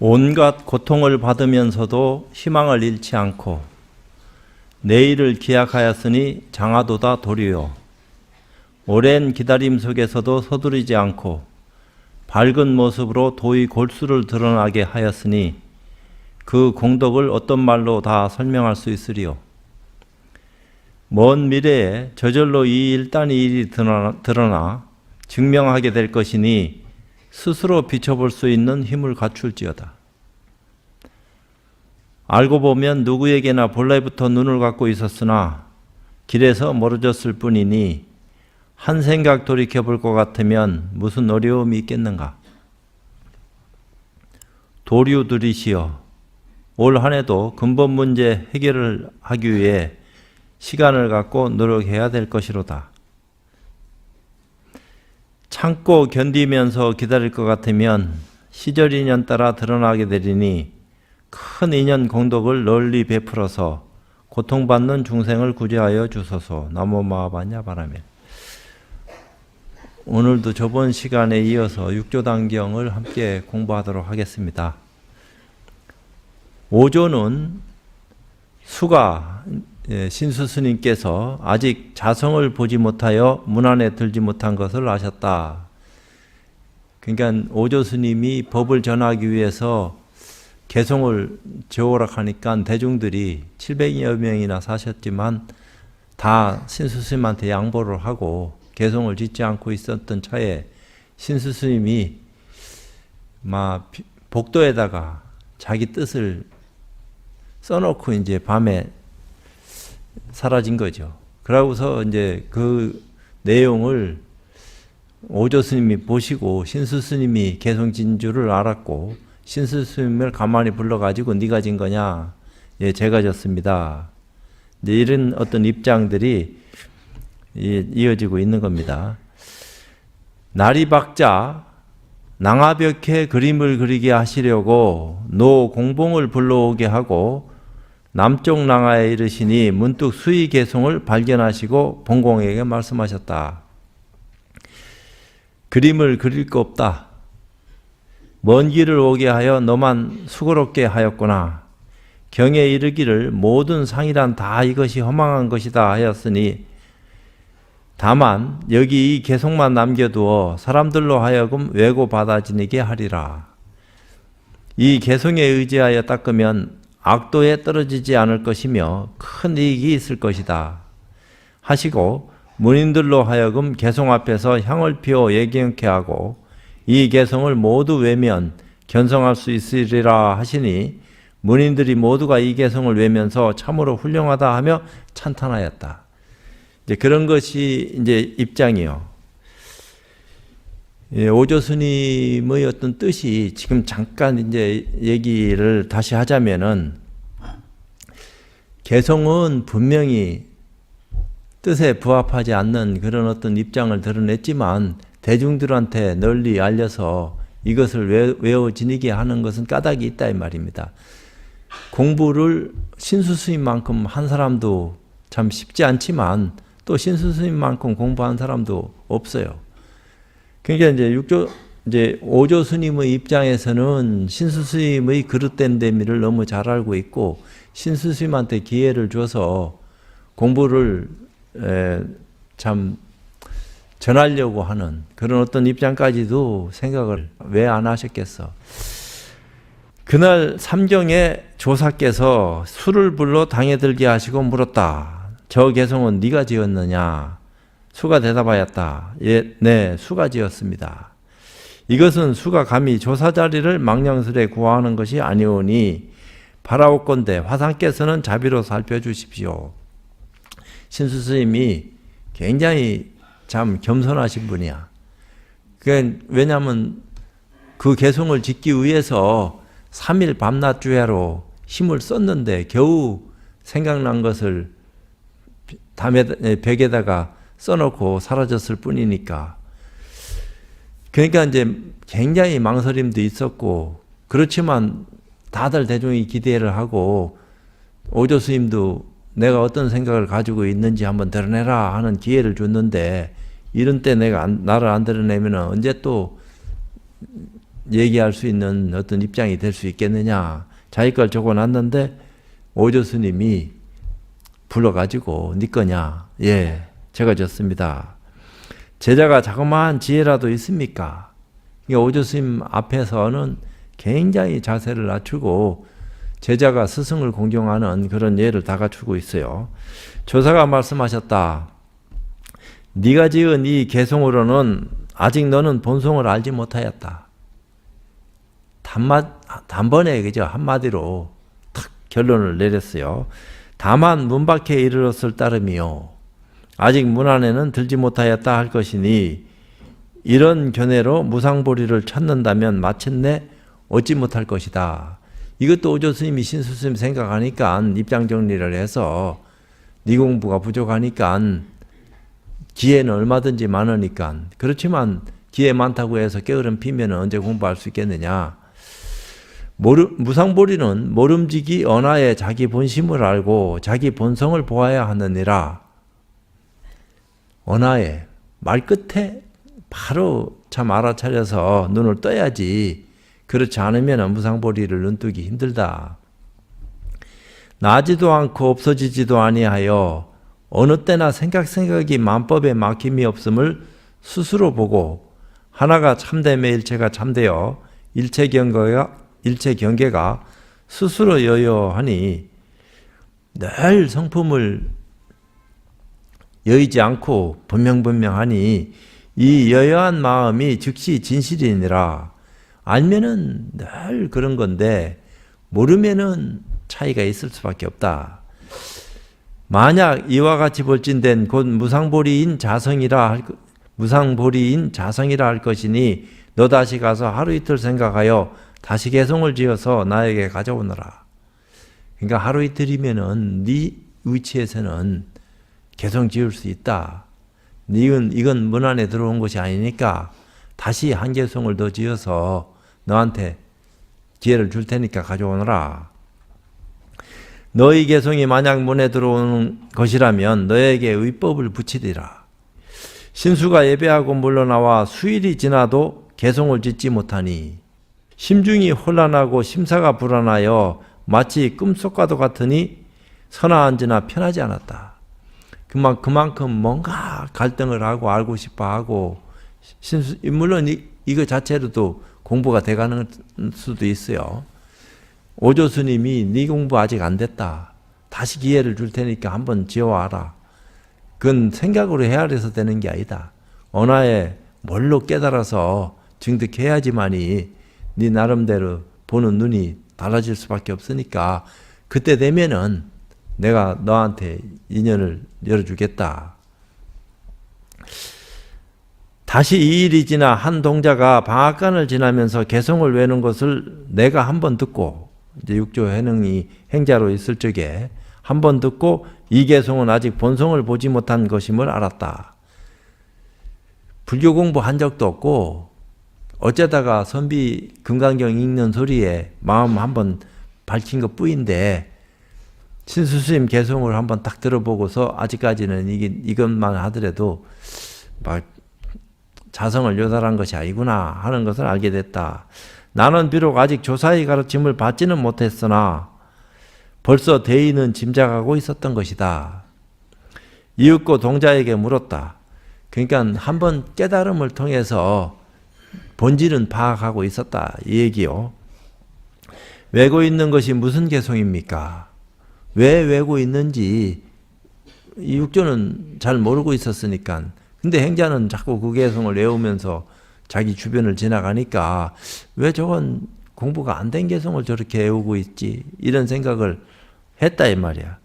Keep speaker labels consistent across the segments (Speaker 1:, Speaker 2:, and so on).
Speaker 1: 온갖 고통을 받으면서도 희망을 잃지 않고 내일을 기약하였으니 장하도다 도리요. 오랜 기다림 속에서도 서두르지 않고 밝은 모습으로 도의 골수를 드러나게 하였으니 그 공덕을 어떤 말로 다 설명할 수 있으리요. 먼 미래에 저절로 이 일단의 일이 드러나 증명하게 될 것이니 스스로 비춰볼 수 있는 힘을 갖출지어다. 알고 보면 누구에게나 본래부터 눈을 갖고 있었으나 길에서 멀어졌을 뿐이니 한 생각 돌이켜볼 것 같으면 무슨 어려움이 있겠는가. 도류들이시여, 올 한 해도 근본 문제 해결을 하기 위해 시간을 갖고 노력해야 될 것이로다. 참고 견디면서 기다릴 것 같으면 시절 인연 따라 드러나게 되리니 큰 인연 공덕을 널리 베풀어서 고통받는 중생을 구제하여 주소서. 나무마하바냐 바라며. 오늘도 저번 시간에 이어서 육조단경을 함께 공부하도록 하겠습니다. 5조는 수가 신수스님께서 아직 자성을 보지 못하여 문안에 들지 못한 것을 아셨다. 그러니까 5조 스님이 법을 전하기 위해서 개송을 제오락하니까 대중들이 700여 명이나 사셨지만 다 신수스님한테 양보를 하고 개송을 짓지 않고 있었던 차에 신수스님이 복도에다가 자기 뜻을 써놓고 이제 밤에 사라진 거죠. 그러고서 이제 그 내용을 5조 스님이 보시고 신수 스님이 개송 진 줄을 알았고 신수 스님을 가만히 불러가지고 네가 진 거냐? 예, 제가 졌습니다. 이제 이런 어떤 입장들이 이어지고 있는 겁니다. 나리박자 낭하벽해 그림을 그리게 하시려고 노공봉을 불러오게 하고 남쪽 낭하에 이르시니 문득 수의 개송을 발견하시고 봉공에게 말씀하셨다. 그림을 그릴 거 없다. 먼 길을 오게 하여 너만 수고롭게 하였구나. 경에 이르기를 모든 상이란 다 이것이 허망한 것이다 하였으니 다만 여기 이 개송만 남겨두어 사람들로 하여금 외고 받아지니게 하리라. 이 개송에 의지하여 닦으면 악도에 떨어지지 않을 것이며 큰 이익이 있을 것이다 하시고 문인들로 하여금 개송 앞에서 향을 피워 예경케 하고 이 개송을 모두 외면 견성할 수 있으리라 하시니 문인들이 모두가 이 개송을 외면서 참으로 훌륭하다 하며 찬탄하였다. 이제 그런 것이 이제 입장이요. 5조 스님의 어떤 뜻이 지금 잠깐 이제 얘기를 다시 하자면은 개송은 분명히 뜻에 부합하지 않는 그런 어떤 입장을 드러냈지만 대중들한테 널리 알려서 이것을 외워 지니게 하는 것은 까닭이 있다 이 말입니다. 공부를 신수스님만큼 한 사람도 참 쉽지 않지만 또 신수스님만큼 공부한 사람도 없어요. 그러니까 이제 5조 스님의 입장에서는 신수 스님의 그릇된 대미를 너무 잘 알고 있고 신수 스님한테 기회를 줘서 공부를 참 전하려고 하는 그런 어떤 입장까지도 생각을 왜 안 하셨겠어. 그날 삼경에 조사께서 수를 불러 당에 들게 하시고 물었다. 저 개송은 네가 지었느냐? 수가 대답하였다. 예, 네, 수가 지었습니다. 이것은 수가 감히 조사 자리를 망령스레 구하는 것이 아니오니 바라옵건대 화상께서는 자비로 살펴주십시오. 신수 스님이 굉장히 참 겸손하신 분이야. 왜냐하면 그 개송을 짓기 위해서 3일 밤낮 주야로 힘을 썼는데 겨우 생각난 것을 벽에다가 써놓고 사라졌을 뿐이니까. 그러니까 이제 굉장히 망설임도 있었고, 그렇지만 다들 대중이 기대를 하고 5조 스님도 내가 어떤 생각을 가지고 있는지 한번 드러내라 하는 기회를 줬는데 이런 때 나를 안 드러내면 언제 또 얘기할 수 있는 어떤 입장이 될 수 있겠느냐. 자기 걸 적어놨는데 오조 스님이 불러가지고 네 거냐. 예, 제가 졌습니다. 제자가 자그마한 지혜라도 있습니까? 오조 스님 앞에서는 굉장히 자세를 낮추고 제자가 스승을 공경하는 그런 예를 다 갖추고 있어요. 조사가 말씀하셨다. 네가 지은 이 개송으로는 아직 너는 본성을 알지 못하였다. 단번에 그죠? 한마디로 탁 결론을 내렸어요. 다만 문 밖에 이르렀을 따름이요. 아직 문 안에는 들지 못하였다 할 것이니 이런 견해로 무상보리를 찾는다면 마침내 얻지 못할 것이다. 이것도 오조 스님이 신수 스님 생각하니까 입장 정리를 해서 네 공부가 부족하니까 기회는 얼마든지 많으니까 그렇지만 기회 많다고 해서 게으름 피면 언제 공부할 수 있겠느냐. 무상보리는 모름지기 언하에 자기 본심을 알고 자기 본성을 보아야 하느니라. 언하에 말끝에 바로 참 알아차려서 눈을 떠야지. 그렇지 않으면 무상보리를 눈뜨기 힘들다. 나지도 않고 없어지지도 아니하여 어느 때나 생각이 만법에 막힘이 없음을 스스로 보고 하나가 참됨의 일체가 참되어 일체 경계가 스스로 여여하니 늘 성품을 여의지 않고 분명하니 이 여여한 마음이 즉시 진실이니라. 알면은 늘 그런 건데 모르면은 차이가 있을 수밖에 없다. 만약 이와 같이 볼진된 곧 무상보리인 자성이라 할 것이니 너 다시 가서 하루 이틀 생각하여 다시 개송을 지어서 나에게 가져오너라. 그러니까 하루 이틀이면은 네 위치에서는 개송 지을 수 있다. 이건 문 안에 들어온 것이 아니니까 다시 한 개송을 더 지어서 너한테 기회를 줄 테니까 가져오너라. 너희 개송이 만약 문에 들어오는 것이라면 너에게 의법을 붙이리라. 신수가 예배하고 물러나와 수일이 지나도 개송을 짓지 못하니 심중이 혼란하고 심사가 불안하여 마치 꿈속과도 같으니 서나앉으나 편하지 않았다. 그만큼 뭔가 갈등을 하고 알고 싶어하고 물론 이거 자체로도 공부가 돼가는 수도 있어요. 오조 스님이 네 공부 아직 안 됐다. 다시 기회를 줄 테니까 한번 지어와라. 그건 생각으로 헤아려서 되는 게 아니다. 언하에 뭘로 깨달아서 증득해야지만이 네 나름대로 보는 눈이 달라질 수밖에 없으니까 그때 되면은 내가 너한테 인연을 열어주겠다. 다시 2일이 지나 한 동자가 방앗간을 지나면서 개송을 외는 것을 내가 한번 듣고 이제 육조 해능이 행자로 있을 적에 한번 듣고 이 개송은 아직 본성을 보지 못한 것임을 알았다. 불교 공부한 적도 없고 어쩌다가 선비 금강경 읽는 소리에 마음 한번 밝힌 것 뿐인데 신수스님 개송을 한번 딱 들어보고서 아직까지는 이것만 하더라도 막 자성을 요달한 것이 아니구나 하는 것을 알게 됐다. 나는 비록 아직 조사의 가르침을 받지는 못했으나 벌써 대의는 짐작하고 있었던 것이다. 이윽고 동자에게 물었다. 그러니까 한번 깨달음을 통해서 본질은 파악하고 있었다. 이 얘기요. 외고 있는 것이 무슨 개송입니까? 왜 외고 있는지 이 육조는 잘 모르고 있었으니까. 근데 행자는 자꾸 그 개송을 외우면서 자기 주변을 지나가니까 왜 저건 공부가 안 된 개송을 저렇게 외우고 있지? 이런 생각을 했다 이 말이야.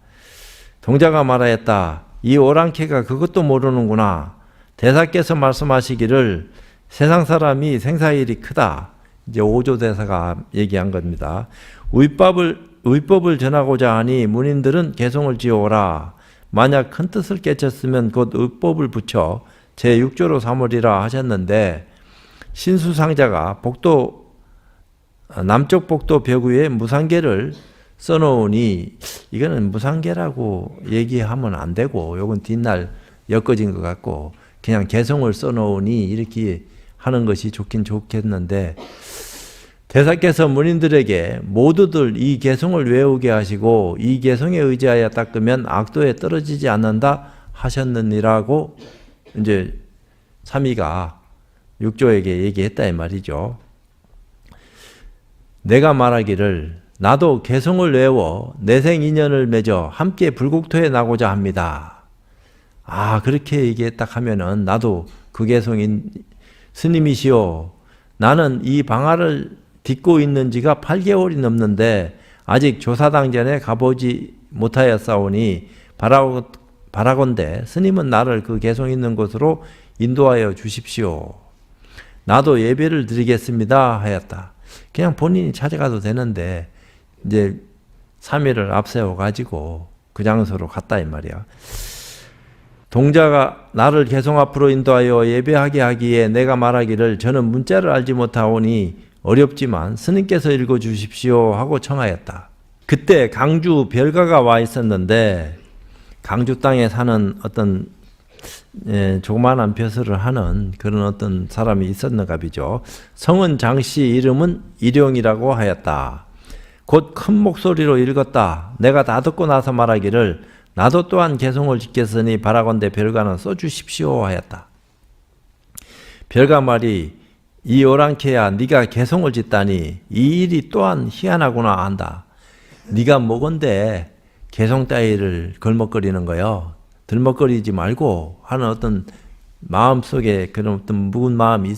Speaker 1: 동자가 말하였다. 이 오랑캐가 그것도 모르는구나. 대사께서 말씀하시기를 세상 사람이 생사일이 크다. 이제 오조 대사가 얘기한 겁니다. 의법을 전하고자 하니 문인들은 개송을 지어오라. 만약 큰 뜻을 깨쳤으면 곧 의법을 붙여 제6조로 삼으리라 하셨는데 신수상자가 남쪽 복도 벽 위에 무상계를 써놓으니 이거는 무상계라고 얘기하면 안 되고 요건 뒷날 엮어진 것 같고 그냥 개송을 써놓으니 이렇게 하는 것이 좋긴 좋겠는데 대사께서 문인들에게 모두들 이 개송을 외우게 하시고 이 개송에 의지하여 닦으면 악도에 떨어지지 않는다 하셨느니라고 이제 삼위가 육조에게 얘기했다 이 말이죠. 내가 말하기를 나도 개송을 외워 내생 인연을 맺어 함께 불국토에 나고자 합니다. 그렇게 얘기 딱 하면은 나도 그 개송인 스님이시오. 나는 이 방아를 딛고 있는 지가 8개월이 넘는데 아직 조사당전에 가보지 못하였사오니 바라건대 스님은 나를 그 개송 있는 곳으로 인도하여 주십시오. 나도 예배를 드리겠습니다 하였다. 그냥 본인이 찾아가도 되는데 이제 3일을 앞세워 가지고 그 장소로 갔다 이 말이야. 동자가 나를 개송 앞으로 인도하여 예배하게 하기에 내가 말하기를 저는 문자를 알지 못하오니 어렵지만 스님께서 읽어주십시오 하고 청하였다. 그때 강주 별가가 와 있었는데 강주 땅에 사는 어떤 조그마한 벼슬을 하는 그런 어떤 사람이 있었는가 보죠. 성은 장씨 이름은 일용이라고 하였다. 곧 큰 목소리로 읽었다. 내가 다 듣고 나서 말하기를 나도 또한 개송을 짓겠으니 바라건대 별가는 써주십시오 하였다. 별가 말이 이 오랑캐야 네가 개송을 짓다니 이 일이 또한 희한하구나 한다. 네가 뭐건데 개송 따위를 걸먹거리는 거요. 들먹거리지 말고 하는 어떤 마음속에 그런 어떤 묵은 마음이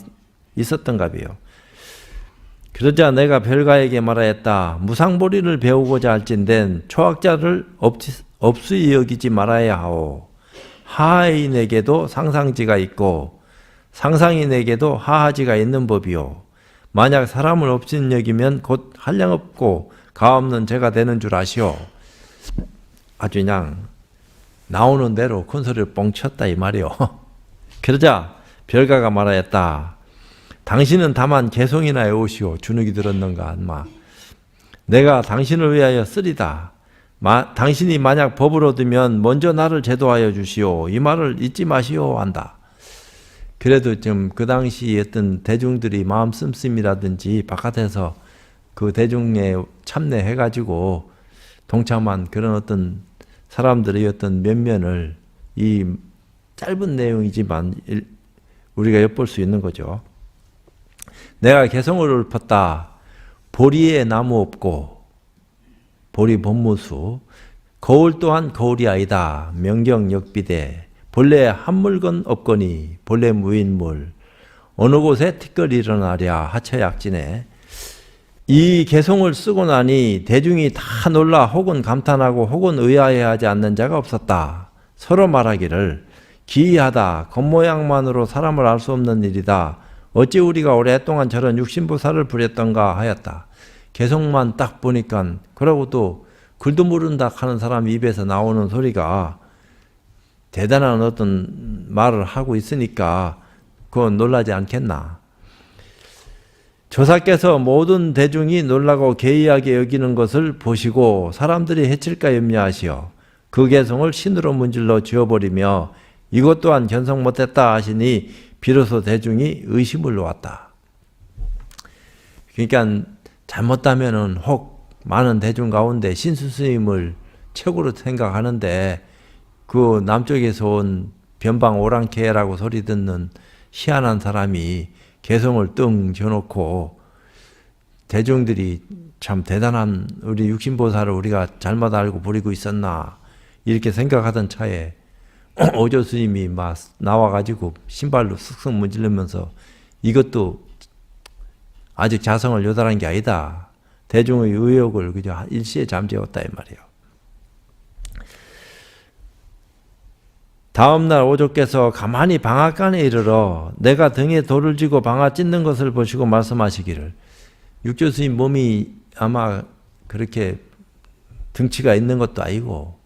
Speaker 1: 있었던가 봐요. 그러자 내가 별가에게 말하였다. 무상보리를 배우고자 할진된 초학자를 업수히 여기지 말아야 하오. 하하인에게도 상상지가 있고 상상인에게도 하하지가 있는 법이요. 만약 사람을 업신 여기면 곧 한량없고 가없는 죄가 되는 줄 아시오. 아주 그냥 나오는 대로 큰 소리를 뻥 쳤다 이 말이요. 그러자 별가가 말하였다. 당신은 다만 개송이나 해오시오. 주눅이 들었는가 한마. 내가 당신을 위하여 쓰리다. 당신이 만약 법을 얻으면 먼저 나를 제도하여 주시오. 이 말을 잊지 마시오 한다. 그래도 좀 그 당시 어떤 대중들이 마음 씀씀이라든지 바깥에서 그 대중에 참여해가지고 동참한 그런 어떤 사람들의 어떤 면면을 이 짧은 내용이지만 우리가 엿볼 수 있는 거죠. 내가 개송을 읊었다. 보리에 나무 없고 보리 본무수 거울 또한 거울이 아니다. 명경역비대 본래 한 물건 없거니 본래 무인물 어느 곳에 티끌 일어나랴 하처약진에. 이 개송을 쓰고 나니 대중이 다 놀라 혹은 감탄하고 혹은 의아해하지 않는 자가 없었다. 서로 말하기를 기이하다. 겉모양만으로 사람을 알 수 없는 일이다. 어찌 우리가 오랫동안 저런 육신보살을 부렸던가 하였다. 개송만 딱 보니까 그러고 또 글도 모른다 하는 사람 입에서 나오는 소리가 대단한 어떤 말을 하고 있으니까 그건 놀라지 않겠나. 조사께서 모든 대중이 놀라고 개의하게 여기는 것을 보시고 사람들이 해칠까 염려하시어 그 개송을 신으로 문질러 지워버리며 이것 또한 견성 못했다 하시니 비로소 대중이 의심을 놓았다. 그러니까 잘못하면은 혹 많은 대중 가운데 신수스님을 최고로 생각하는데 그 남쪽에서 온 변방 오랑캐라고 소리 듣는 희한한 사람이 개성을 뚱 지어놓고 대중들이 참 대단한 우리 육신보살을 우리가 잘못 알고 부리고 있었나 이렇게 생각하던 차에 오조 스님이 막 나와가지고 신발로 쓱쓱 문지르면서 이것도 아직 자성을 요달한 게 아니다. 대중의 의욕을 그저 일시에 잠재웠다 이 말이에요. 다음날 오조께서 가만히 방앗간에 이르러 내가 등에 돌을 쥐고 방아 찢는 것을 보시고 말씀하시기를 육조 스님 몸이 아마 그렇게 등치가 있는 것도 아니고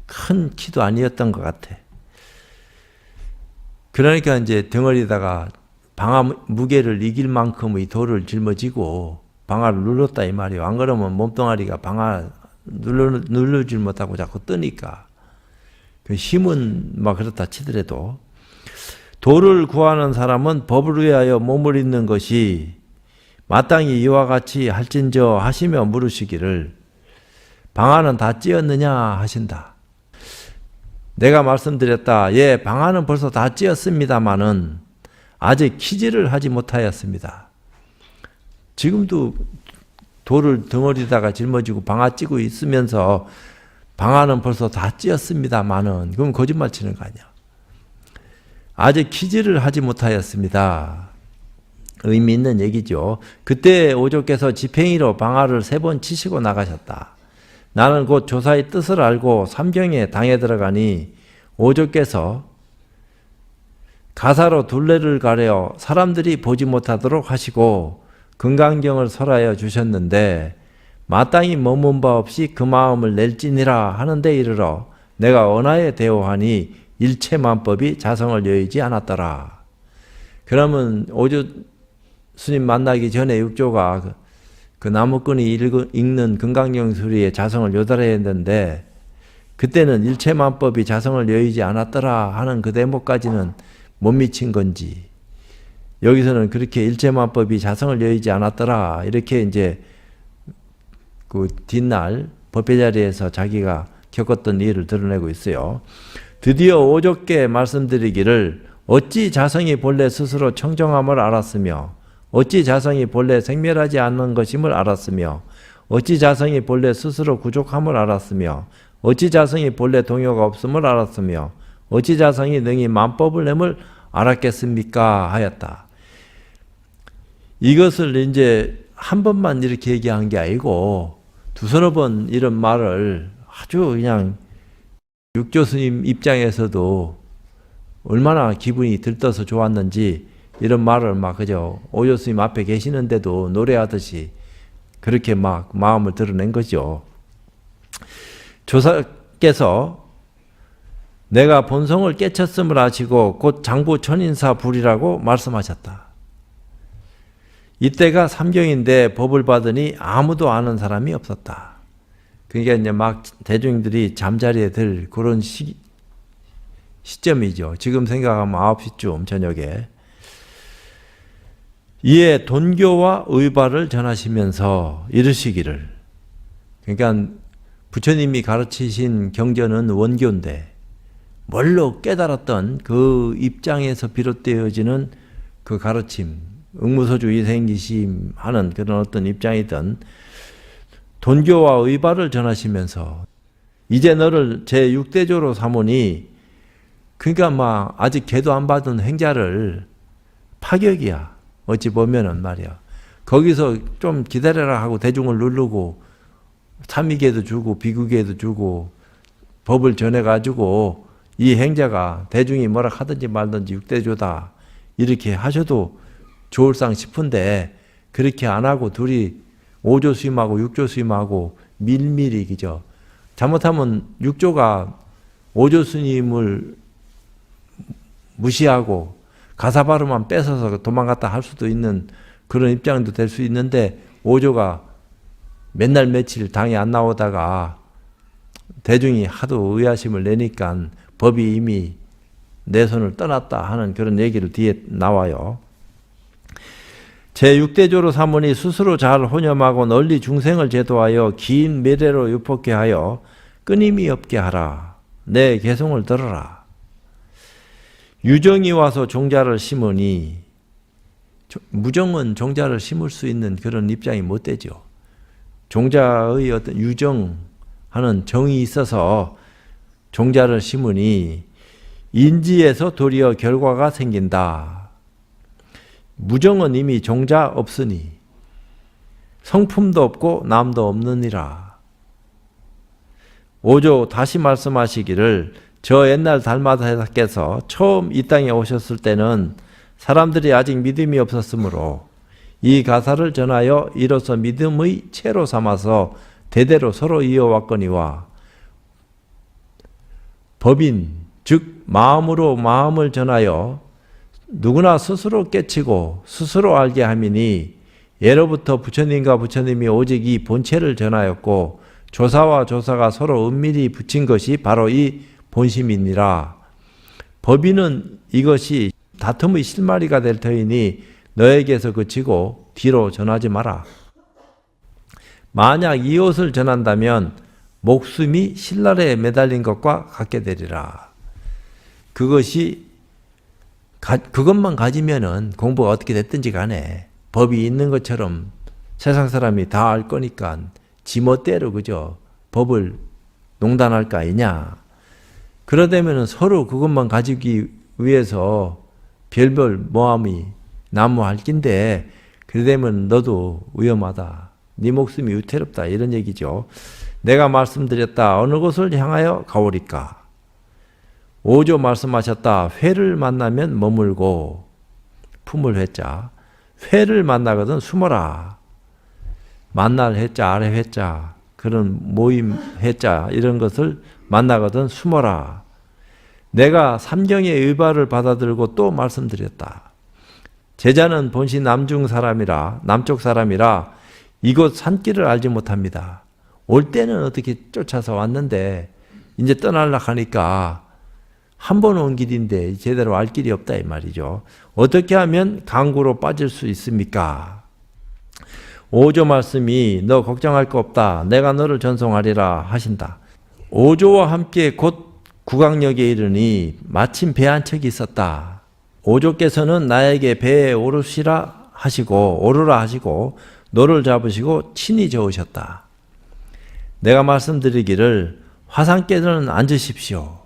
Speaker 1: 큰 키도 아니었던 것 같아. 그러니까 이제 덩어리다가 방아 무게를 이길 만큼의 돌을 짊어지고 방아를 눌렀다 이 말이에요. 안 그러면 몸뚱아리가 방아 눌러질 못하고 자꾸 뜨니까. 그 힘은 막 그렇다 치더라도 돌을 구하는 사람은 법을 위하여 몸을 잇는 것이 마땅히 이와 같이 할진저 하시며 물으시기를 방아는 다 찧었느냐 하신다. 내가 말씀드렸다. 예, 방아는 벌써 다 찧었습니다마는 아직 키질을 하지 못하였습니다. 지금도 돌을 덩어리다가 짊어지고 방아 찌고 있으면서 방아는 벌써 다 찧었습니다마는 그건 거짓말 치는 거 아니야. 아직 키질을 하지 못하였습니다. 의미 있는 얘기죠. 그때 오조께서 지팽이로 방아를 3번 치시고 나가셨다. 나는 곧 조사의 뜻을 알고 삼경에 당에 들어가니 오조께서 가사로 둘레를 가려 사람들이 보지 못하도록 하시고 금강경을 설하여 주셨는데 마땅히 머문 바 없이 그 마음을 낼지니라 하는데 이르러 내가 언하에 대오하니 일체만법이 자성을 여의지 않았더라. 그러면 오조 스님 만나기 전에 육조가 그 나무꾼이 읽는 금강경 소리에 자성을 요달해야 했는데 그때는 일체만법이 자성을 여의지 않았더라 하는 그 대목까지는 못 미친 건지 여기서는 그렇게 일체만법이 자성을 여의지 않았더라 이렇게 이제 그 뒷날 법회 자리에서 자기가 겪었던 일을 드러내고 있어요. 드디어 오조께 말씀드리기를 어찌 자성이 본래 스스로 청정함을 알았으며 어찌 자성이 본래 생멸하지 않는 것임을 알았으며 어찌 자성이 본래 스스로 구족함을 알았으며 어찌 자성이 본래 동요가 없음을 알았으며 어찌 자성이 능히 만법을 nem을 알았겠습니까 하였다. 이것을 이제 한 번만 이렇게 얘기한 게 아니고 두서너 번 이런 말을 아주 그냥 육조 스님 입장에서도 얼마나 기분이 들떠서 좋았는지 이런 말을 막 그저 오조 스님 앞에 계시는데도 노래하듯이 그렇게 막 마음을 드러낸 거죠. 조사께서 내가 본성을 깨쳤음을 아시고 곧 장부 천인사 불이라고 말씀하셨다. 이때가 삼경인데 법을 받으니 아무도 아는 사람이 없었다. 그러니까 이제 막 대중들이 잠자리에 들 그런 시점이죠. 지금 생각하면 9시쯤 저녁에. 이에 돈교와 의발을 전하시면서 이르시기를, 그러니까 부처님이 가르치신 경전은 원교인데 뭘로 깨달았던 그 입장에서 비롯되어지는 그 가르침, 응무소주 이생기심 하는 그런 어떤 입장이든 돈교와 의발을 전하시면서 이제 너를 제6대조로 삼으니, 그러니까 막 아직 계도 안 받은 행자를 파격이야. 어찌 보면은 말이야. 거기서 좀 기다려라 하고 대중을 누르고 참의계도 주고 비구계도 주고 법을 전해가지고 이 행자가 대중이 뭐라 하든지 말든지 6대조다 이렇게 하셔도 좋을상 싶은데 그렇게 안 하고 둘이 5조 수임하고 6조 수임하고 밀밀히 그죠. 잘못하면 6조가 5조 스님을 무시하고 가사바로만 뺏어서 도망갔다 할 수도 있는 그런 입장도 될 수 있는데 5조가 맨날 며칠 당이 안 나오다가 대중이 하도 의아심을 내니까 법이 이미 내 손을 떠났다 하는 그런 얘기를 뒤에 나와요. 제6대조로 삼으니 스스로 잘 혼념하고 널리 중생을 제도하여 긴 미래로 유폭게 하여 끊임이 없게 하라. 내 개송을 들어라. 유정이 와서 종자를 심으니, 무정은 종자를 심을 수 있는 그런 입장이 못 되죠. 종자의 어떤 유정하는 정이 있어서 종자를 심으니 인지에서 도리어 결과가 생긴다. 무정은 이미 종자 없으니 성품도 없고 남도 없느니라. 5조 다시 말씀하시기를 저 옛날 달마다께서 처음 이 땅에 오셨을 때는 사람들이 아직 믿음이 없었으므로 이 가사를 전하여 이로써 믿음의 채로 삼아서 대대로 서로 이어왔거니와 법인 즉 마음으로 마음을 전하여 누구나 스스로 깨치고 스스로 알게 함이니 예로부터 부처님과 부처님이 오직 이 본체를 전하였고 조사와 조사가 서로 은밀히 붙인 것이 바로 이 본심이니라. 법인은 이것이 다툼의 실마리가 될 터이니 너에게서 그치고 뒤로 전하지 마라. 만약 이웃을 전한다면 목숨이 신랄에 매달린 것과 같게 되리라. 그것만 가지면은 공부가 어떻게 됐든지 간에 법이 있는 것처럼 세상 사람이 다 알 거니까 지멋대로 그죠? 법을 농단할 거 아니냐. 그러다면 서로 그것만 가지기 위해서 별별 모함이 난무할 낀데 그러다면 너도 위험하다. 네 목숨이 위태롭다. 이런 얘기죠. 내가 말씀드렸다. 어느 곳을 향하여 가오리까? 5조 말씀하셨다. 회를 만나면 머물고 품을 회자. 회를 만나거든 숨어라. 만날 회자, 아래 회자, 그런 모임 회자 이런 것을 만나거든 숨어라. 내가 삼경의 의발을 받아들고 또 말씀드렸다. 제자는 본시 남쪽 사람이라 이곳 산길을 알지 못합니다. 올 때는 어떻게 쫓아서 왔는데 이제 떠나려고 하니까 한 번 온 길인데 제대로 알 길이 없다 이 말이죠. 어떻게 하면 강구로 빠질 수 있습니까? 5조 말씀이 너 걱정할 거 없다. 내가 너를 전송하리라 하신다. 5조와 함께 곧 구강역에 이르니 마침 배 한 척이 있었다. 5조께서는 나에게 배에 오르라 하시고 노를 잡으시고 친히 저으셨다. 내가 말씀드리기를 화산께서는 앉으십시오.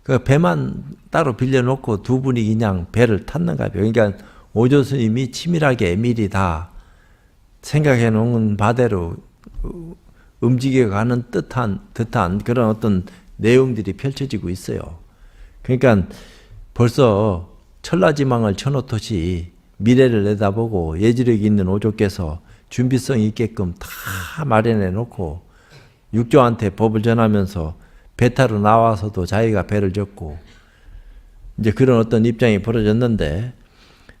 Speaker 1: 그 배만 따로 빌려놓고 두 분이 그냥 배를 탔는가 봐요. 그러니까 5조 스님이 치밀하게 미리 다 생각해 놓은 바대로 움직여가는 듯한 그런 어떤 내용들이 펼쳐지고 있어요. 그러니까 벌써 천라지망을 쳐놓듯이 미래를 내다보고 예지력이 있는 5조께서 준비성이 있게끔 다 마련해 놓고 6조한테 법을 전하면서 배 타러 나와서도 자기가 배를 졌고 이제 그런 어떤 입장이 벌어졌는데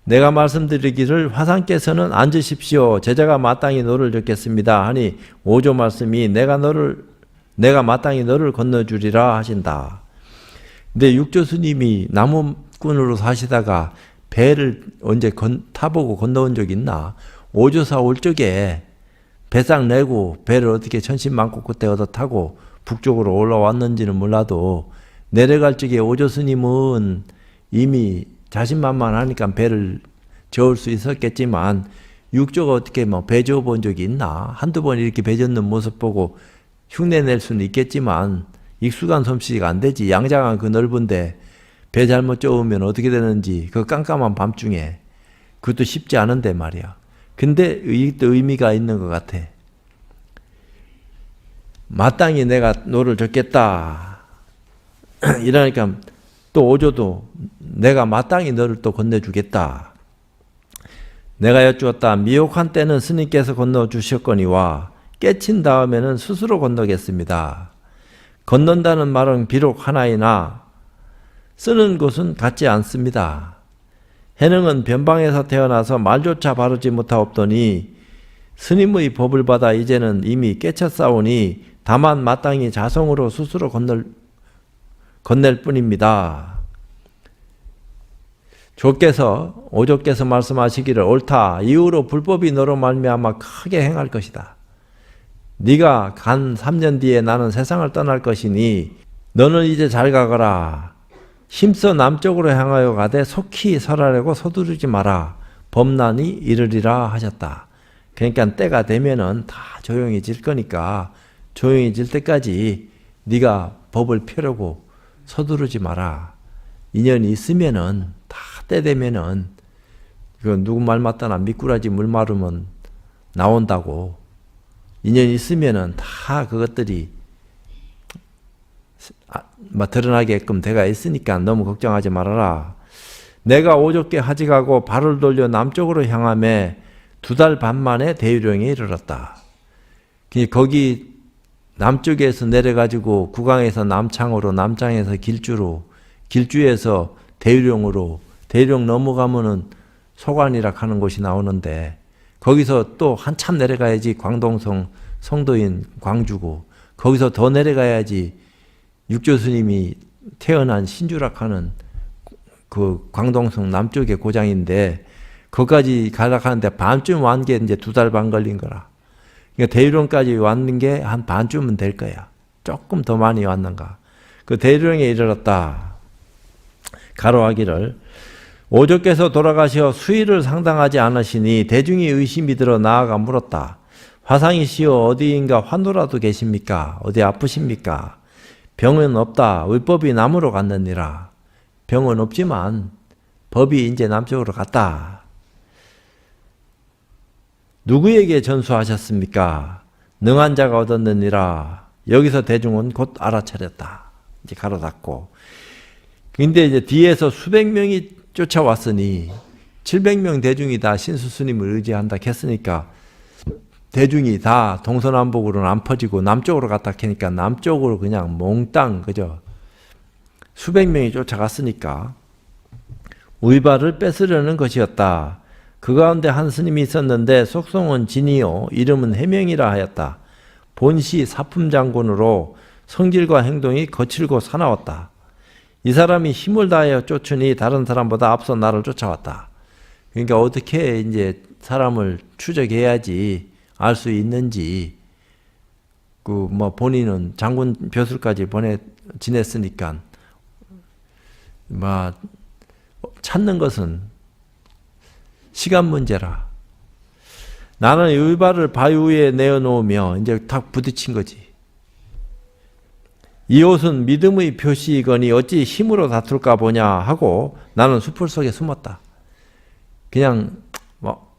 Speaker 1: 내가 말씀드리기를 화상께서는 앉으십시오. 제자가 마땅히 너를 줬겠습니다. 하니 5조 말씀이 내가 마땅히 너를 건너주리라 하신다. 근데 6조 스님이 나무꾼으로 사시다가 배를 언제 타보고 건너온 적 있나? 5조사 올 적에 배상 내고 배를 어떻게 천신만고 그때 얻어 타고 북쪽으로 올라왔는지는 몰라도 내려갈 적에 5조 스님은 이미 자신만만하니까 배를 저을 수 있었겠지만 6조가 어떻게 배 저어 본 적이 있나? 한두 번 이렇게 배 젓는 모습 보고 흉내 낼 수는 있겠지만 익숙한 솜씨가 안 되지. 양장한 그 넓은데 배 잘못 저으면 어떻게 되는지 그 깜깜한 밤중에 그것도 쉽지 않은데 말이야. 근데 이것도 의미가 있는 것 같아. 마땅히 내가 너를 줬겠다. 이러니까 또 5조도 내가 마땅히 너를 또 건네주겠다. 내가 여쭈었다. 미혹한 때는 스님께서 건너주셨거니와 깨친 다음에는 스스로 건너겠습니다. 건넌다는 말은 비록 하나이나 쓰는 곳은 같지 않습니다. 해능은 변방에서 태어나서 말조차 바르지 못하옵더니 스님의 법을 받아 이제는 이미 깨쳤사오니 다만 마땅히 자성으로 스스로 건넬 뿐입니다. 5조께서 말씀하시기를 옳다. 이후로 불법이 너로 말미암아 크게 행할 것이다. 네가 간 3년 뒤에 나는 세상을 떠날 것이니 너는 이제 잘 가거라. 힘써 남쪽으로 향하여 가되 속히 설하려고 서두르지 마라. 범난이 이르리라 하셨다. 그러니까 때가 되면은 다 조용해질 거니까 조용해질 때까지 네가 법을 펴려고 서두르지 마라. 인연이 있으면은 다 때 되면은 그 누구 말 맞다나 미꾸라지 물 마르면 나온다고. 인연이 있으면은 다 그것들이 드러나게끔 돼가 있으니까 너무 걱정하지 말아라. 내가 5조께 하직하고 발을 돌려 남쪽으로 향하며 2달 반 만에 대유령에 이르렀다. 거기 남쪽에서 내려가지고 구강에서 남창으로, 남창에서 길주로, 길주에서 대유령으로, 대유령 넘어가면은 소관이라 하는 곳이 나오는데 거기서 또 한참 내려가야지 광동성 성도인 광주고 거기서 더 내려가야지 6조 스님이 태어난 신주락 하는 그 광동성 남쪽의 고장인데 거기까지 가락하는데 반쯤 완 게 이제 2달 반 걸린 거라. 그러니까 대유령까지 왔는 게 한 반쯤은 될 거야. 조금 더 많이 왔는가. 그 대유령에 이르렀다. 가로하기를 오조께서 돌아가시어 수일을 상당하지 않으시니 대중이 의심이 들어 나아가 물었다. 화상이시오 어디인가 환우라도 계십니까? 어디 아프십니까? 병은 없다. 의법이 남으로 갔느니라. 병은 없지만 법이 이제 남쪽으로 갔다. 누구에게 전수하셨습니까? 능한 자가 얻었느니라. 여기서 대중은 곧 알아차렸다. 이제 가로닫고. 근데 이제 뒤에서 수백 명이 쫓아왔으니 700명 대중이 다 신수스님을 의지한다 했으니까 대중이 다 동서남북으로는 안 퍼지고 남쪽으로 갔다 하니까 남쪽으로 그냥 몽땅 그죠? 수백 명이 쫓아갔으니까 의발을 뺏으려는 것이었다. 그 가운데 한 스님이 있었는데 속성은 진이요 이름은 해명이라 하였다. 본시 사품장군으로 성질과 행동이 거칠고 사나웠다. 이 사람이 힘을 다하여 쫓으니 다른 사람보다 앞서 나를 쫓아왔다. 그러니까 어떻게 이제 사람을 추적해야지 알 수 있는지 그 뭐 본인은 장군 벼슬까지 지냈으니까 뭐 찾는 것은 시간 문제라. 나는 의발을 바위 위에 내어놓으며 이제 탁 부딪힌 거지. 이 옷은 믿음의 표시이거니 어찌 힘으로 다툴까 보냐 하고 나는 수풀 속에 숨었다. 그냥 뭐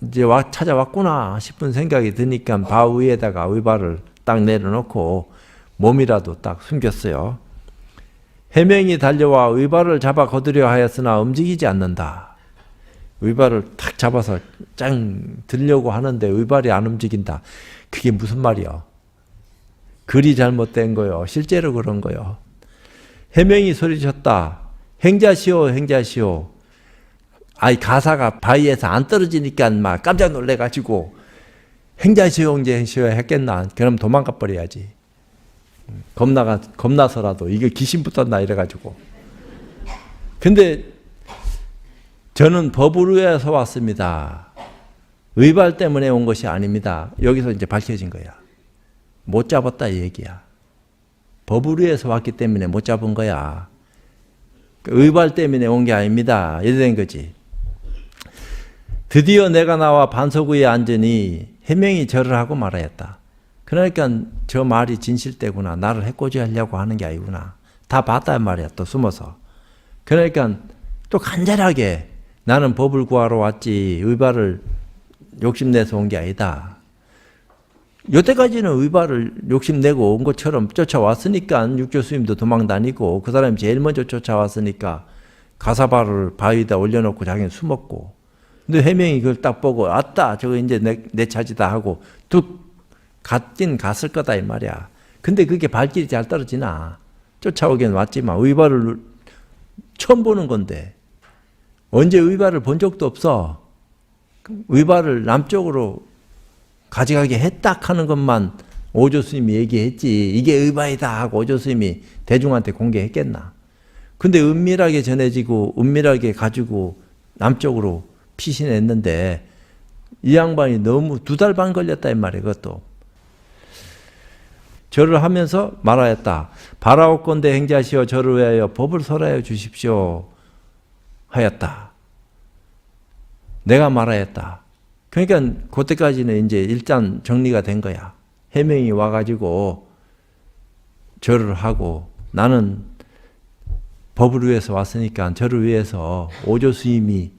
Speaker 1: 이제 찾아왔구나 싶은 생각이 드니까 바위 위에다가 의발을 딱 내려놓고 몸이라도 딱 숨겼어요. 해명이 달려와 의발을 잡아 거두려 하였으나 움직이지 않는다. 의발을 탁 잡아서 짱 들려고 하는데 의발이 안 움직인다. 그게 무슨 말이야? 글이 잘못된 거요. 실제로 그런 거요. 해명이 소리쳤다. 행자시오 행자시오. 아이 가사가 바위에서 안 떨어지니까 막 깜짝 놀래가지고 행자시오 행자시오 했겠나. 그럼 도망가 버려야지. 겁나서라도 이게 귀신 붙었나 이래가지고. 근데 저는 법으로에서 왔습니다. 의발 때문에 온 것이 아닙니다. 여기서 이제 밝혀진 거야. 못 잡았다 이 얘기야. 법으로에서 왔기 때문에 못 잡은 거야. 의발 때문에 온 게 아닙니다. 이래 된 거지. 드디어 내가 나와 반석 위에 앉으니 해명이 절을 하고 말하였다. 그러니까 저 말이 진실되구나. 나를 해코지 하려고 하는 게 아니구나. 다 봤단 말이야. 또 숨어서. 그러니까 또 간절하게 나는 법을 구하러 왔지 의발을 욕심내서 온 게 아니다. 여태까지는 의발을 욕심내고 온 것처럼 쫓아왔으니까 육조 스님도 도망다니고 그 사람이 제일 먼저 쫓아왔으니까 가사발을 바위에다 올려놓고 자기는 숨었고 근데 해명이 그걸 딱 보고 아따 저거 이제 내 차지다 하고 뚝 갔긴 갔을 거다 이 말이야. 근데 그게 발길이 잘 떨어지나. 쫓아오긴 왔지만 의발을 처음 보는 건데 언제 의발을 본 적도 없어. 의발을 남쪽으로 가져가게 했다 하는 것만 오조 스님이 얘기했지 이게 의발이다 하고 오조 스님이 대중한테 공개했겠나. 근데 은밀하게 전해지고 은밀하게 가지고 남쪽으로 피신했는데 이 양반이 너무 2달 반 걸렸다 이 말이야. 그것도 절을 하면서 말하였다. 바라옵건대 행자시어 절을 위하여 법을 설하여 주십시오 하였다. 내가 말하였다. 그러니까 그때까지는 이제 일단 정리가 된 거야. 해명이 와가지고 절을 하고 나는 법을 위해서 왔으니까 절을 위해서 오조 스님이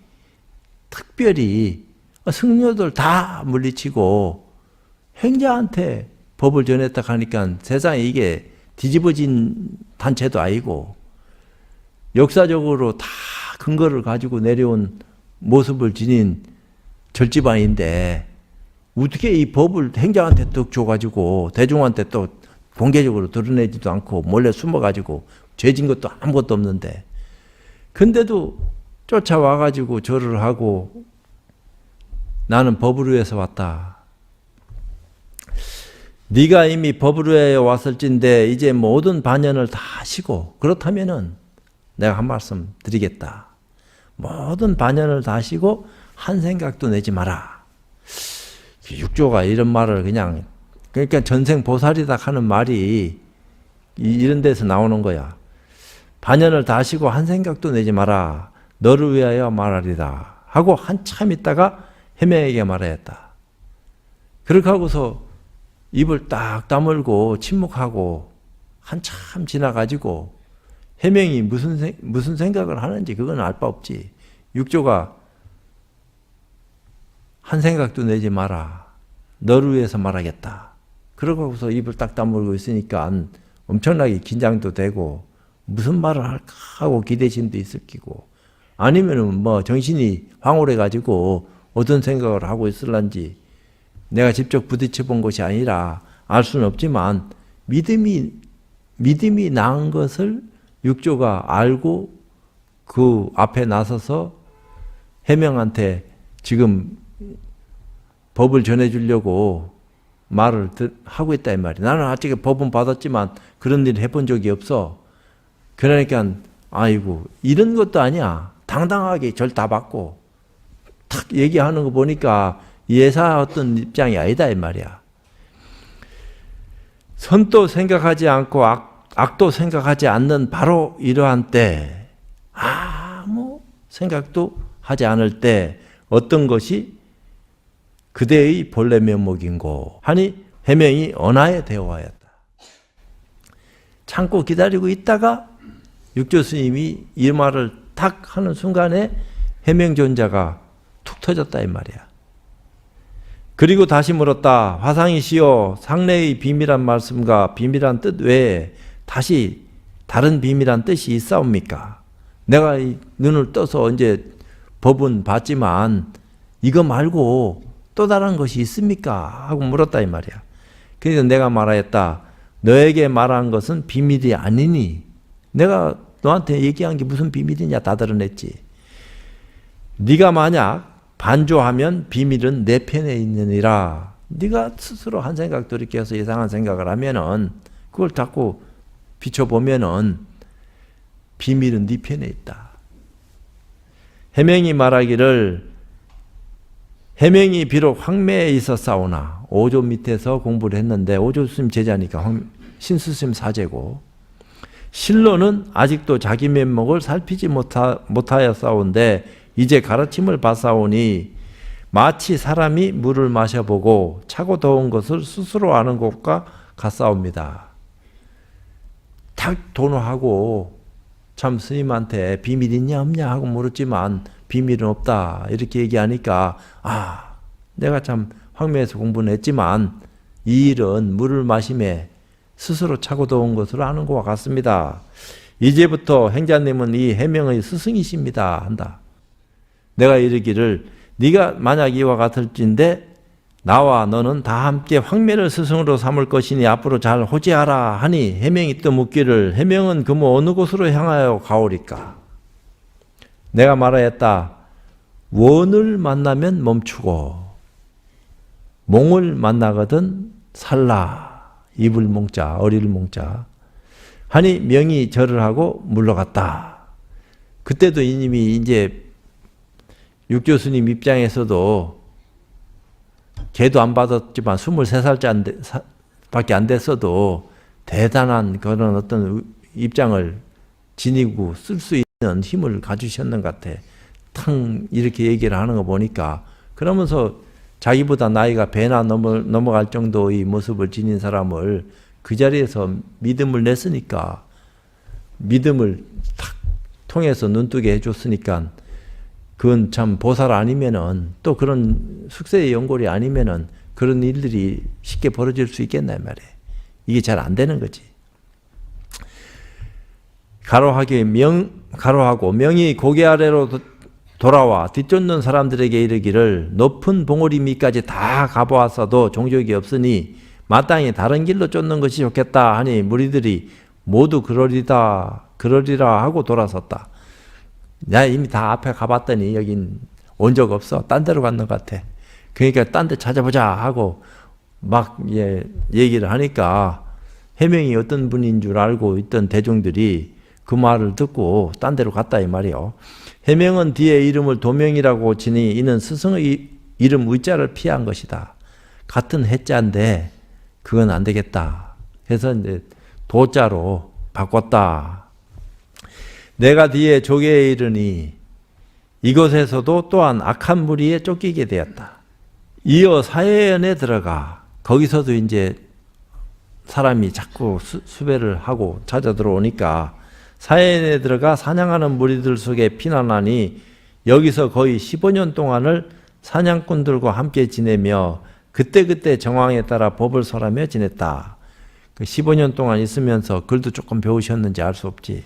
Speaker 1: 특별히 승려들 다 물리치고 행자한테 법을 전했다 하니까 세상에 이게 뒤집어진 단체도 아니고 역사적으로 다 근거를 가지고 내려온 모습을 지닌 절집안인데 어떻게 이 법을 행자한테 또 줘가지고 대중한테 또 공개적으로 드러내지도 않고 몰래 숨어가지고 죄진 것도 아무것도 없는데 근데도 쫓아와가지고 절을 하고 나는 법을 위해서 왔다. 네가 이미 법을 위해 왔을진데 이제 모든 반연을 다 하시고 그렇다면은 내가 한 말씀 드리겠다. 모든 반연을 다시고 한 생각도 내지 마라. 육조가 이런 말을 그러니까 전생 보살이다 하는 말이 이런 데서 나오는 거야. 반연을 다시고 한 생각도 내지 마라. 너를 위하여 말하리라. 하고 한참 있다가 해명에게 말하였다. 그렇게 하고서 입을 딱 다물고 침묵하고 한참 지나가지고 해명이 무슨 생각을 하는지 그건 알 바 없지. 육조가 한 생각도 내지 마라. 너를 위해서 말하겠다. 그러고서 입을 딱 다물고 있으니까 엄청나게 긴장도 되고 무슨 말을 할까 하고 기대심도 있을 끼고 아니면은 뭐 정신이 황홀해가지고 어떤 생각을 하고 있을런지 내가 직접 부딪혀 본 것이 아니라 알 수는 없지만 믿음이 나은 것을 육조가 알고 그 앞에 나서서 해명한테 지금 법을 전해주려고 말을 하고 있다 이 말이야. 나는 아직 법은 받았지만 그런 일을 해본 적이 없어. 그러니까 아이고 이런 것도 아니야. 당당하게 절 다 받고 탁 얘기하는 거 보니까 예사 어떤 입장이 아니다 이 말이야. 선도 생각하지 않고 악도 생각하지 않는 바로 이러한 때 아무 생각도 하지 않을 때 어떤 것이 그대의 본래 면목인고 하니 해명이 언하에 대오하였다. 참고 기다리고 있다가 육조 스님이 이 말을 탁 하는 순간에 해명존자가 툭 터졌다 이 말이야. 그리고 다시 물었다. 화상이시여 상례의 비밀한 말씀과 비밀한 뜻 외에 다시 다른 비밀한 뜻이 있사옵니까? 내가 이 눈을 떠서 언제 법은 봤지만 이거 말고 또 다른 것이 있습니까? 하고 물었다 이 말이야. 그래서 내가 말하였다. 너에게 말한 것은 비밀이 아니니 내가 너한테 얘기한 게 무슨 비밀이냐 다 드러냈지. 네가 만약 반조하면 비밀은 내 편에 있느니라. 네가 스스로 한 생각 돌이켜서 이상한 생각을 하면은 그걸 자꾸 비춰보면은 비밀은 네 편에 있다. 해명이 말하기를 해명이 비록 황매에 있었사오나 오조 밑에서 공부를 했는데 오조 스님 제자니까 신수스님 사제고 실로는 아직도 자기 면목을 살피지 못하였사온데 이제 가르침을 받사오니 마치 사람이 물을 마셔보고 차고 더운 것을 스스로 아는 것과 같사옵니다. 탁 도노하고 참 스님한테 비밀 있냐 없냐 하고 물었지만 비밀은 없다 이렇게 얘기하니까 내가 참 황매에서 공부는 했지만 이 일은 물을 마심에 스스로 차고 더운 것으로 아는 것과 같습니다. 이제부터 행자님은 이 해명의 스승이십니다 한다. 내가 이르기를 네가 만약 이와 같을진데 나와 너는 다 함께 황매를 스승으로 삼을 것이니 앞으로 잘 호지하라 하니 해명이 또 묻기를 해명은 그모 어느 곳으로 향하여 가오리까? 내가 말하였다. 원을 만나면 멈추고 몽을 만나거든 살라. 입을 몽자 어리를 몽자 하니 명이 절을 하고 물러갔다. 그때도 이님이 이제 육조 스님 입장에서도 걔도 안 받았지만 23살째 밖에 안 됐어도 대단한 그런 어떤 입장을 지니고 쓸 수 있는 힘을 가지셨는 것 같아. 탕 이렇게 얘기를 하는 거 보니까 그러면서 자기보다 나이가 배나 넘어갈 정도의 모습을 지닌 사람을 그 자리에서 믿음을 냈으니까 믿음을 탁 통해서 눈뜨게 해줬으니까 그건 참 보살 아니면은 또 그런 숙세의 연골이 아니면은 그런 일들이 쉽게 벌어질 수 있겠나 말이에요. 이게 잘 안 되는 거지. 가로하고 명이 고개 아래로 돌아와 뒤쫓는 사람들에게 이르기를 높은 봉우리 밑까지 다 가보았어도 종족이 없으니 마땅히 다른 길로 쫓는 것이 좋겠다 하니 무리들이 모두 그러리라 하고 돌아섰다. 야 이미 다 앞에 가봤더니 여긴 온 적 없어. 딴 데로 갔는 것 같아. 그러니까 딴 데 찾아보자 하고 막 얘기를 하니까 해명이 어떤 분인 줄 알고 있던 대중들이 그 말을 듣고 딴 데로 갔다 이 말이요. 해명은 뒤에 이름을 도명이라고 치니 이는 스승의 이름 의자를 피한 것이다. 같은 해자인데 그건 안 되겠다. 해서 이제 도자로 바꿨다. 내가 뒤에 조계에 이르니 이곳에서도 또한 악한 무리에 쫓기게 되었다. 이어 사해연에 들어가 거기서도 이제 사람이 자꾸 수배를 하고 찾아 들어오니까 사해연에 들어가 사냥하는 무리들 속에 피난하니 여기서 거의 15년 동안을 사냥꾼들과 함께 지내며 그때그때 정황에 따라 법을 설하며 지냈다. 그 15년 동안 있으면서 글도 조금 배우셨는지 알 수 없지.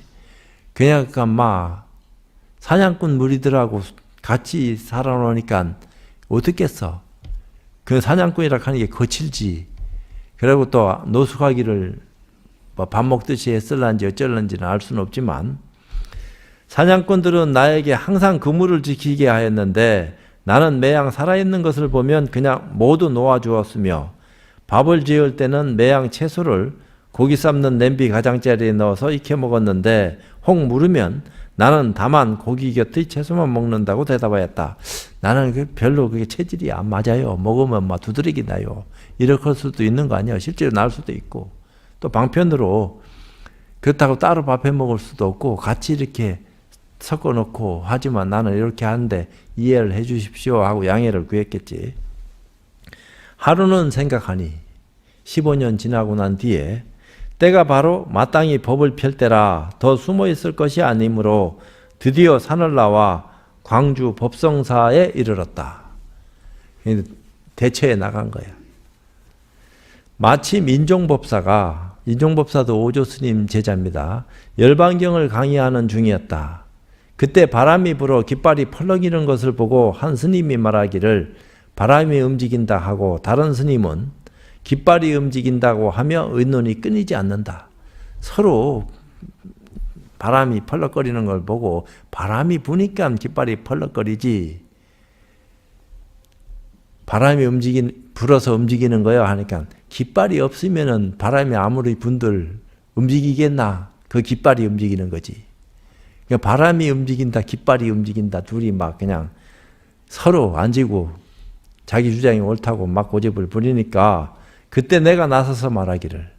Speaker 1: 그냥 막 사냥꾼 무리들하고 같이 살아놓으니까 어떻겠어. 그 사냥꾼이라 하는 게 거칠지. 그리고 또 노숙하기를 밥 먹듯이 했을런지 어쩔런지는 알 수는 없지만 사냥꾼들은 나에게 항상 그물을 지키게 하였는데 나는 매양 살아있는 것을 보면 그냥 모두 놓아주었으며 밥을 지을 때는 매양 채소를 고기 삶는 냄비 가장자리에 넣어서 익혀 먹었는데 혹 물으면 나는 다만 고기 곁의 채소만 먹는다고 대답하였다. 나는 별로 그게 체질이 안 맞아요. 먹으면 막 두드러기 나요. 이럴 수도 있는 거 아니에요. 실제로 날 수도 있고. 또 방편으로 그렇다고 따로 밥해 먹을 수도 없고 같이 이렇게 섞어 놓고 하지만 나는 이렇게 하는데 이해를 해 주십시오 하고 양해를 구했겠지. 하루는 생각하니 15년 지나고 난 뒤에 때가 바로 마땅히 법을 펼 때라 더 숨어 있을 것이 아니므로 드디어 산을 나와 광주 법성사에 이르렀다. 대처에 나간 거야. 마침 인종법사가, 인종법사도 오조 스님 제자입니다. 열반경을 강의하는 중이었다. 그때 바람이 불어 깃발이 펄럭이는 것을 보고 한 스님이 말하기를 바람이 움직인다 하고 다른 스님은 깃발이 움직인다고 하며 의논이 끊이지 않는다. 서로 바람이 펄럭거리는 걸 보고 바람이 부니까 깃발이 펄럭거리지 바람이 불어서 움직이는 거야 하니까 깃발이 없으면은 바람이 아무리 분들 움직이겠나? 그 깃발이 움직이는 거지. 그러니까 바람이 움직인다, 깃발이 움직인다, 둘이 막 그냥 서로 앉고 자기 주장이 옳다고 막 고집을 부리니까 그때 내가 나서서 말하기를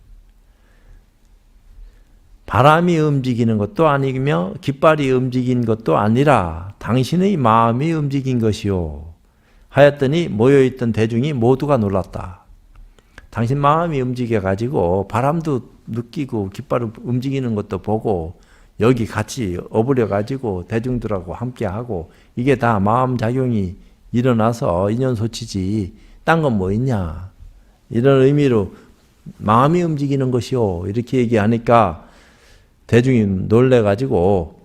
Speaker 1: 바람이 움직이는 것도 아니며 깃발이 움직인 것도 아니라 당신의 마음이 움직인 것이요 하였더니 모여있던 대중이 모두가 놀랐다. 당신 마음이 움직여가지고 바람도 느끼고 깃발을 움직이는 것도 보고 여기 같이 어부려가지고 대중들하고 함께하고 이게 다 마음작용이 일어나서 인연소치지 딴 건 뭐 있냐. 이런 의미로 마음이 움직이는 것이요. 이렇게 얘기하니까 대중이 놀래가지고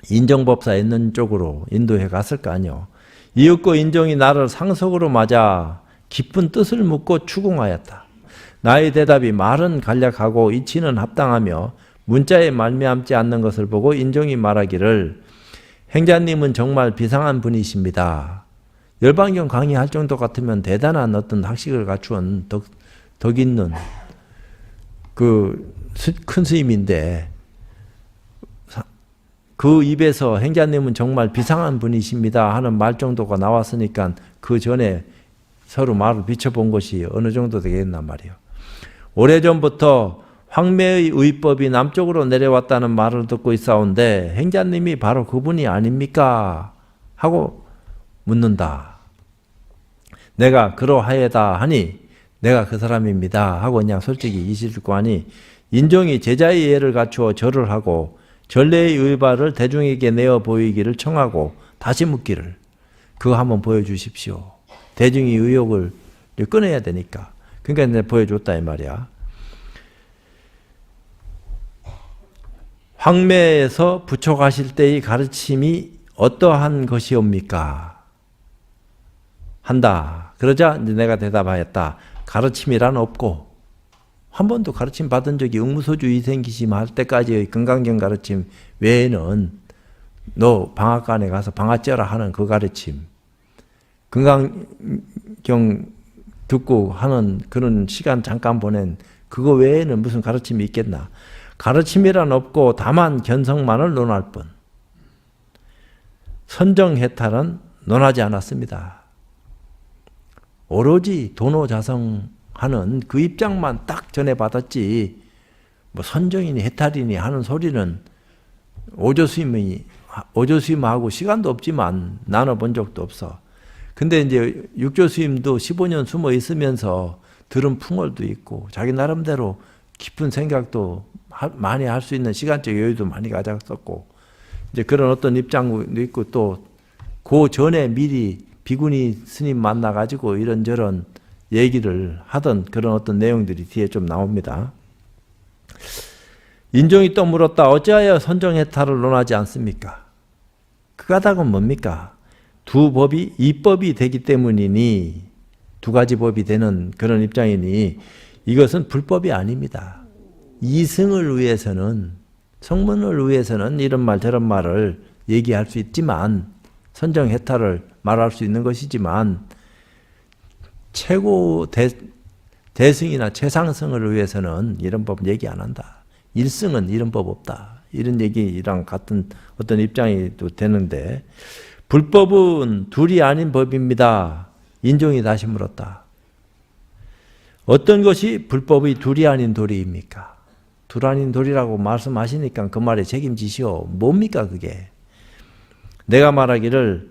Speaker 1: 인정법사 있는 쪽으로 인도해 갔을 거 아니요. 이윽고 인정이 나를 상속으로 맞아 깊은 뜻을 묻고 추궁하였다. 나의 대답이 말은 간략하고 이치는 합당하며 문자에 말미암지 않는 것을 보고 인정이 말하기를 행자님은 정말 비상한 분이십니다. 열반경 강의할 정도 같으면 대단한 어떤 학식을 갖추은 덕 있는 그 큰 스님인데 그 입에서 행자님은 정말 비상한 분이십니다 하는 말 정도가 나왔으니까 그 전에 서로 말을 비춰본 것이 어느 정도 되겠단 말이에요. 오래전부터 황매의 의법이 남쪽으로 내려왔다는 말을 듣고 있사온데 행자님이 바로 그분이 아닙니까? 하고 묻는다. 내가 그러하여다 하니 내가 그 사람입니다 하고 그냥 솔직히 이실고 하니 인종이 제자의 예를 갖추어 절을 하고 전례의 의발을 대중에게 내어 보이기를 청하고 다시 묻기를 그거 한번 보여주십시오. 대중이 의욕을 꺼내야 되니까. 그러니까 내가 보여줬다 이 말이야. 황매에서 부처가실 때의 가르침이 어떠한 것이옵니까? 한다. 그러자 이제 내가 대답하였다. 가르침이란 없고 한 번도 가르침 받은 적이 응무소주 이생기심 할 때까지의 건강경 가르침 외에는 너 방앗간에 가서 방앗 쪄라 하는 그 가르침 건강경 듣고 하는 그런 시간 잠깐 보낸 그거 외에는 무슨 가르침이 있겠나. 가르침이란 없고 다만 견성만을 논할 뿐. 선정해탈은 논하지 않았습니다. 오로지 도노자성하는 그 입장만 딱 전해받았지 뭐 선정이니 해탈이니 하는 소리는 오조스님하고 시간도 없지만 나눠본 적도 없어. 근데 이제 육조스님도 15년 숨어 있으면서 들은 풍월도 있고 자기 나름대로 깊은 생각도 많이 할 수 있는 시간적 여유도 많이 가졌었고 이제 그런 어떤 입장도 있고 또 그 전에 미리 비구니 스님 만나가지고 이런저런 얘기를 하던 그런 어떤 내용들이 뒤에 좀 나옵니다. 인종이 또 물었다. 어찌하여 선정해탈을 논하지 않습니까? 그 까닭은 뭡니까? 두 법이 이법이 되기 때문이니 두 가지 법이 되는 그런 입장이니 이것은 불법이 아닙니다. 이승을 위해서는 성문을 위해서는 이런 말 저런 말을 얘기할 수 있지만 선정해탈을 말할 수 있는 것이지만 최고 대승이나 최상승을 위해서는 이런 법 얘기 안 한다. 일승은 이런 법 없다. 이런 얘기랑 같은 어떤 입장이 또 되는데 불법은 둘이 아닌 법입니다. 인종이 다시 물었다. 어떤 것이 불법의 둘이 아닌 도리입니까? 둘 아닌 도리라고 말씀하시니까 그 말에 책임지시오. 뭡니까 그게? 내가 말하기를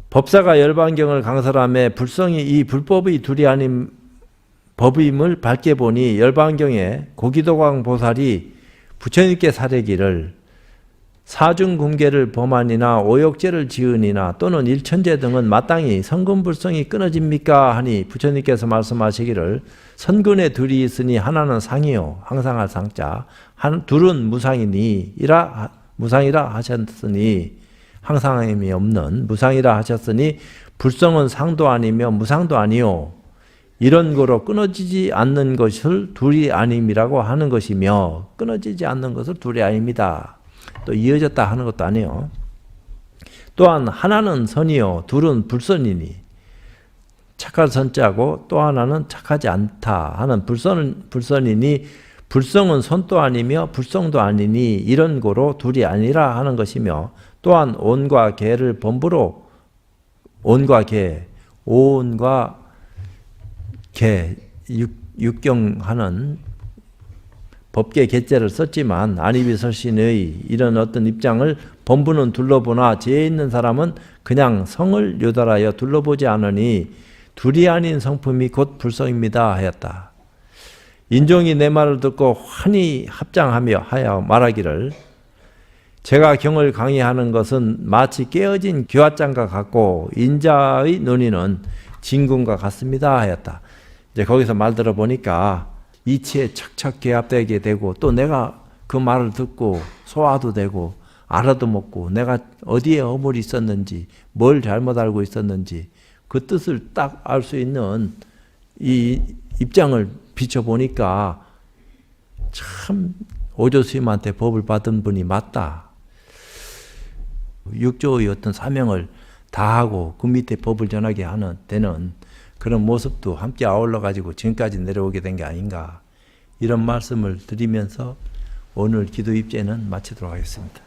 Speaker 1: 법사가 열반경을 강설하며 불성이 이 불법의 둘이 아닌 법임을 밝게 보니 열반경에 고기도광 보살이 부처님께 사례기를 사중궁계를 범하니나 오욕죄를 지으니나 또는 일천재 등은 마땅히 선근불성이 끊어집니까? 하니 부처님께서 말씀하시기를 선근에 둘이 있으니 하나는 상이요 항상할 상자 둘은 무상이라 하셨으니 항상함이 없는 무상이라 하셨으니 불성은 상도 아니며 무상도 아니요 이런 거로 끊어지지 않는 것을 둘이 아님이라고 하는 것이며 끊어지지 않는 것을 둘이 아닙니다. 또 이어졌다 하는 것도 아니에요. 또한 하나는 선이요 둘은 불선이니 착할 선자고 또 하나는 착하지 않다 하는 불선이니 불성은 선도 아니며 불성도 아니니 이런 거로 둘이 아니라 하는 것이며 또한 온과 개를 범부로 온과 개 육경하는 법계 개재를 썼지만 안이비설신의 이런 어떤 입장을 범부는 둘러보나 지혜 있는 사람은 그냥 성을 요달하여 둘러보지 않으니 둘이 아닌 성품이 곧 불성입니다 하였다. 인종이 내 말을 듣고 환히 합장하며 하여 말하기를 제가 경을 강의하는 것은 마치 깨어진 교화장과 같고 인자의 논의는 진군과 같습니다 하였다. 이제 거기서 말 들어보니까 이치에 착착 개합되게 되고 또 내가 그 말을 듣고 소화도 되고 알아도 먹고 내가 어디에 허물이 있었는지 뭘 잘못 알고 있었는지 그 뜻을 딱 알 수 있는 이 입장을 비춰보니까 참 오조스님한테 법을 받은 분이 맞다. 육조의 어떤 사명을 다하고 그 밑에 법을 전하게 되는 그런 모습도 함께 아울러 가지고 지금까지 내려오게 된 게 아닌가 이런 말씀을 드리면서 오늘 기도 입제는 마치도록 하겠습니다.